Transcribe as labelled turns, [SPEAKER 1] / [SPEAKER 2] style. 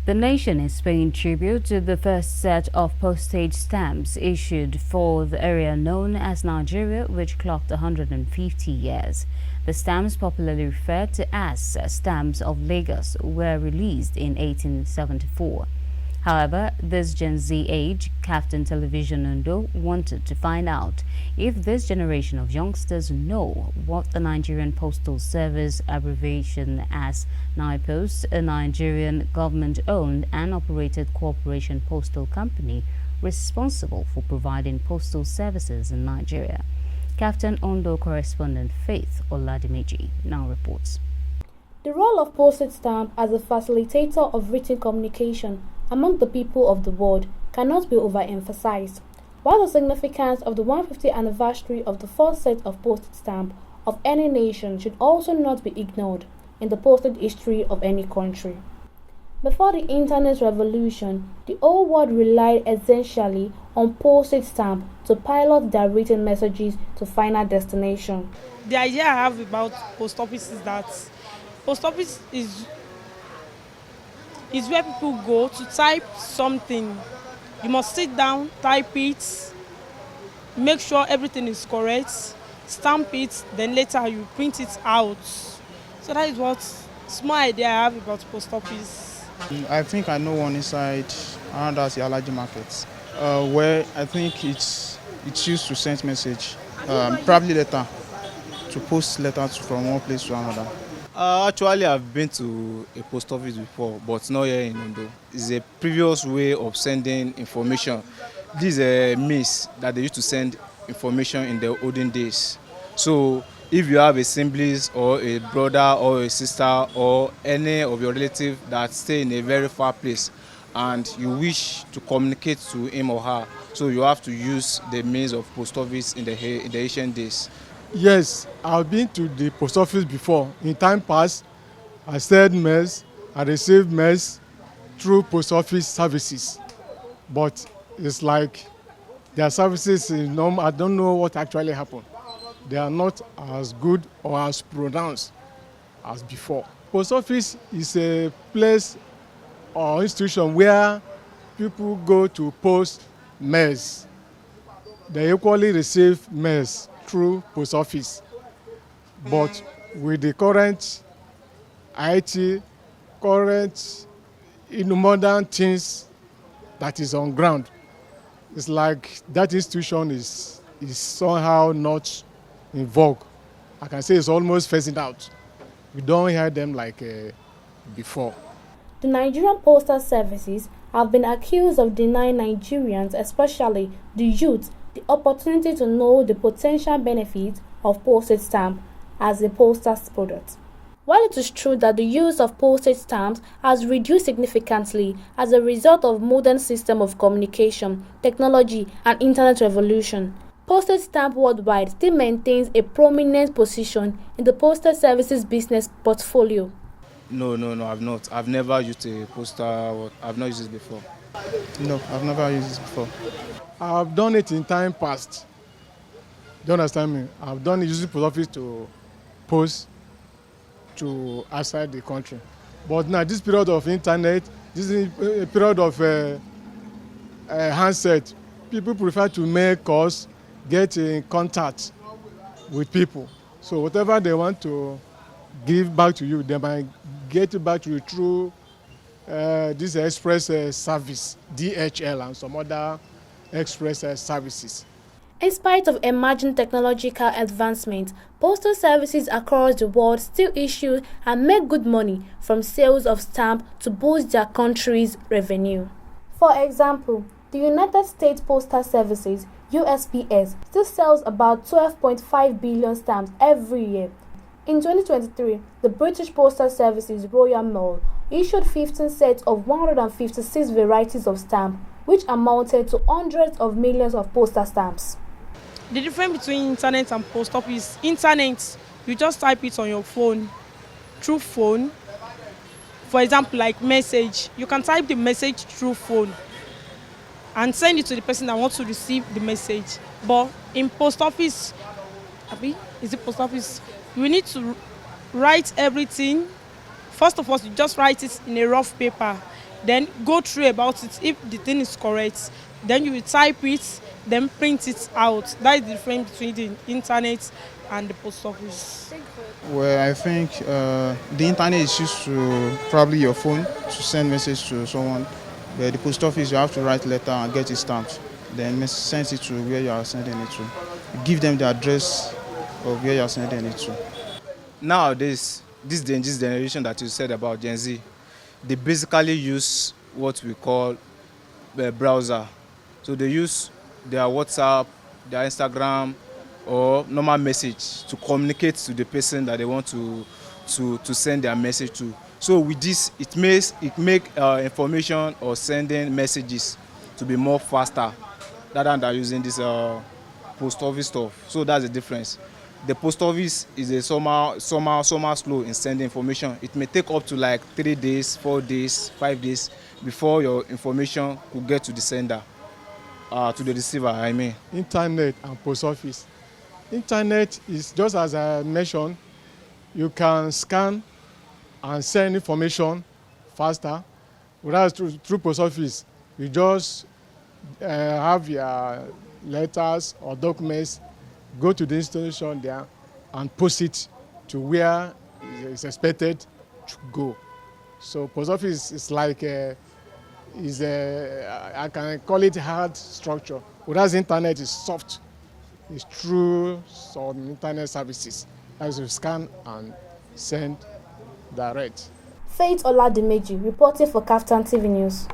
[SPEAKER 1] The nation is paying tribute to the first set of postage stamps issued for the area known as Nigeria, which clocked 150 years. The stamps, popularly referred to as stamps of Lagos, were released in 1874. However, this Gen Z age, KAFTAN Television Undo wanted to find out if this generation of youngsters know what the Nigerian Postal Service, abbreviation as NIPOS, a Nigerian government-owned and operated corporation postal company responsible for providing postal services in Nigeria. KAFTAN Undo correspondent Faith Oladimeji now reports.
[SPEAKER 2] The role of postage stamp as a facilitator of written communication among the people of the world cannot be overemphasized. While the significance of the 150th anniversary of the first set of postage stamp of any nation should also not be ignored in the postage history of any country. Before the internet revolution, the whole world relied essentially on postage stamp to pilot their written messages to final destination.
[SPEAKER 3] The idea I have about post office is that post office is where people go to type something. You must sit down, type it, make sure everything is correct, stamp it, then later you print it out. So that is what small idea I have about post office.
[SPEAKER 4] I think I know one inside around us, the Alaji market, where I think it's used to send message, probably letter, to post letters from one place to another.
[SPEAKER 5] Actually, I've been to a post office before, but not here in Ondo. It's a previous way of sending information. This is a means that they used to send information in the olden days. So if you have a sibling or a brother or a sister or any of your relatives that stay in a very far place and you wish to communicate to him or her, so you have to use the means of post office in the ancient days.
[SPEAKER 6] Yes, I've been to the post office before. In time past, I sent mails, I received mails through post office services. But it's like their services, I don't know what actually happened. They are not as good or as pronounced as before. Post office is a place or institution where people go to post mails. They equally receive mails through post office, but with the current IT, modern things that is on ground, it's like that institution is somehow not in vogue. I can say it's almost phasing out. We don't hear them like before.
[SPEAKER 2] The Nigerian Postal Services have been accused of denying Nigerians, especially the youth, the opportunity to know the potential benefits of postage stamp as a postal product. While it is true that the use of postage stamps has reduced significantly as a result of modern system of communication, technology, and internet revolution, postage stamp worldwide still maintains a prominent position in the postal services business portfolio.
[SPEAKER 5] No, I've not. I've never used a postal. I've not used it before.
[SPEAKER 4] No, I've never used it before.
[SPEAKER 6] I've done it in time past. Do you understand me? I've done it using post office to post to outside the country. But now this period of internet, this is a period of handset, people prefer to make calls, get in contact with people. So whatever they want to give back to you, they might get it back to you through this express service, DHL, and some other express services.
[SPEAKER 2] In spite of emerging technological advancements, postal services across the world still issue and make good money from sales of stamps to boost their country's revenue. For example, the United States Postal Services, USPS, still sells about 12.5 billion stamps every year. In 2023, the British Postal Services Royal Mail issued 15 sets of 156 varieties of stamps, which amounted to hundreds of millions of postal stamps.
[SPEAKER 3] The difference between internet and post office, internet, you just type it on your phone, through phone. For example, like message, you can type the message through phone and send it to the person that wants to receive the message. But in post office, you need to write everything. First of all, you just write it in a rough paper. then go through about it. If the thing is correct, then you will type it, then print it out. That is the difference between the internet and the post office.
[SPEAKER 4] Well, I think the internet is used to probably your phone to send message to someone. But the post office, you have to write letter and get it stamped. Then send it to where you are sending it to. Give them the address of where you are sending it to.
[SPEAKER 5] Nowadays, this generation that you said about Gen Z, they basically use what we call a browser. So they use their WhatsApp, their Instagram, or normal message to communicate to the person that they want to send their message to. So with this, it make information or sending messages to be more faster rather than using this post office stuff. So that's the difference. The post office is a somehow slow in sending information. It may take up to like 3 days, 4 days, 5 days before your information could get to the sender, to the receiver, I mean.
[SPEAKER 6] Internet and post office. Internet is just as I mentioned, you can scan and send information faster. Whereas through post office, you just have your letters or documents, go to the institution there and post it to where it's expected to go. So post office is like I can call it hard structure. Whereas internet is soft. It's through some internet services as you scan and send direct.
[SPEAKER 2] Faith Oladimeji reporting for KAFTAN TV News.